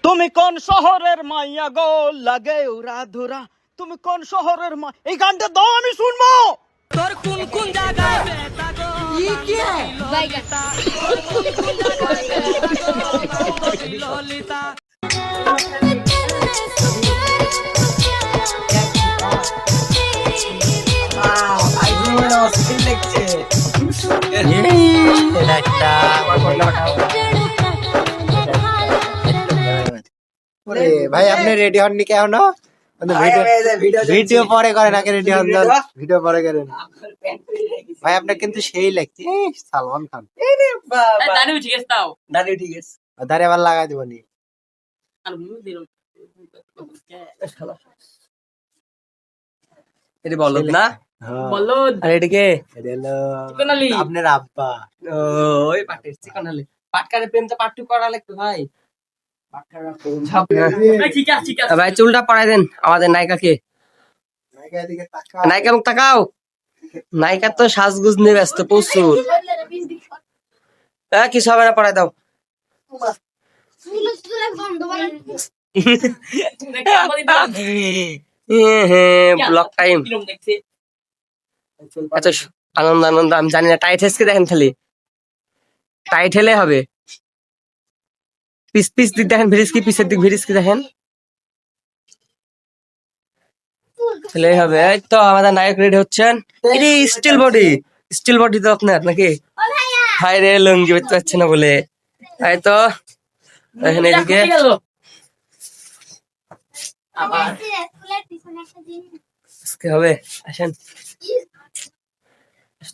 তুমি কোন শহরের মাইয়া গো লাগে উরা ধুরা, তুমি কোন শহরের মা, এই গানটা দাও আমি শুনবো। তোর কোন কোন জায়গায় বেতা গো ললিতা, তোর কোন কোন জায়গায় বেতা গো ললিতা। ভাই আপনি রেডি হননি কেন? ভিডিও পরে করেন, আগে রেডি হন, ভিডিও পরে করেন। ভাই আপনার কিন্তু সেই লাগছে সালমান খান। দাঁড়িয়ে ঠিক আছে, তাও দাঁড়িয়ে ঠিক আছে, দাঁড়িয়ে আবার লাগাই দিবনি। এটা বলদ না, বলদ। আর এটা কে? চিকনালি, আপনার আব্বা। ওই পাটের চিকনালি। পাটকারে প্রেমটা পাট্টু করা লাগতো ভাই। ভাই চুলটা পড়াই দেন আমাদের নায়িকাকে। নায়িকা মুখ তাকাও। নায়িকা তো সাজগুজ নিয়ে ব্যস্ত প্রচুর। কিছু হবে না, পড়াই দাও। Block time. আচ্ছা আনন্দ আনন্দ, আমি জানি না। টাইট হেসকে দেখেন, খালি টাইট হেলে হবে। পিস পিস দিক দেখেন, ভিরিস কি পিসের দিক ভিরিস কি দেখেন, তাহলে হবে। এই তো আমাদের নায়ক রেডি হচ্ছেন। এটি স্টিল বডি, স্টিল বডি তো আপনার নাকি? হাই রে, লুঙ্গি বেচতে পারছে না বলে। তাই তো দেখেন এদিকে হবে। আসেন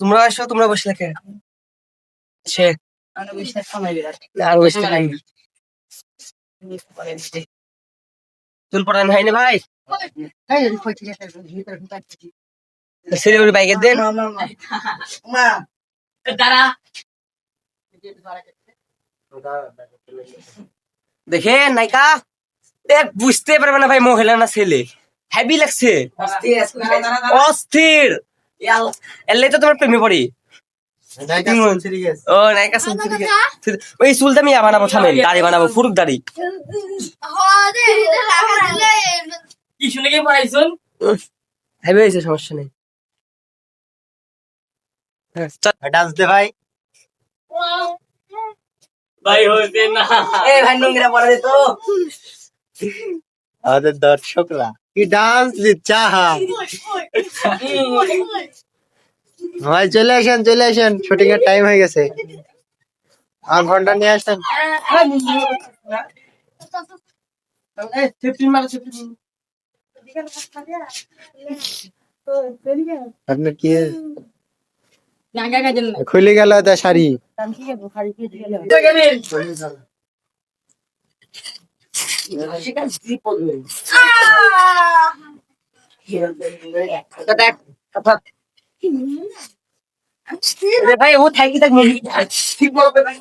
তোমরা, আসো তোমরা বসে থাকে। চুল পড়ান হয়নি ভাই, বাইকের দেন। দেখে নায়িকা বুঝতে পারবে না ভাই মহিলা না ছেলে, হেভি লাগছে, অস্থির। এলে তো তোমার প্রেমে পড়ি। ও নায়িকা ওই চুলটা আমি বানাবো, থামেন, দাড়ি বানাবো, ফুরুক দাড়ি। কি শুনে কি পড়াইছুন? হেভি হয়েছে, সমস্যা নেই। ডান্স দে ভাই। ভাই হইছে না, এই ভাই নোংরা পড়া দে তো। আমাদের দর্শকরা কি ডান্স দিচ্ছে। ভাই চলে আসেন, চলে আসেন, শুটিং এর টাইম হয়ে গেছে। আর ঘন্টা নিয়ে আসেন। আপনার কি খুলে গেল তা শাড়ি? ভাই ও থাকি থাক ঠিক বলবে ভাই,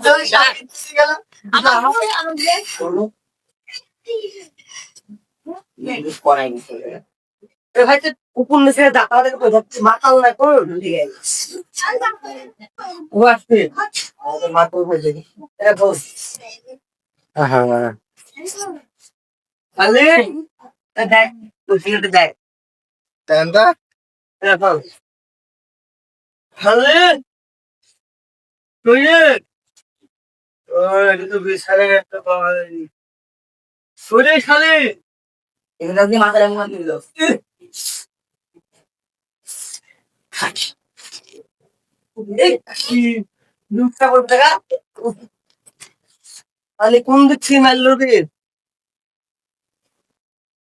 তো উপর নিচে দেখা মাতাল না কোন ও আসছে মাতাল হয়ে যাবে। দেখ দেখ কোন দিক থেকে মারলো রে?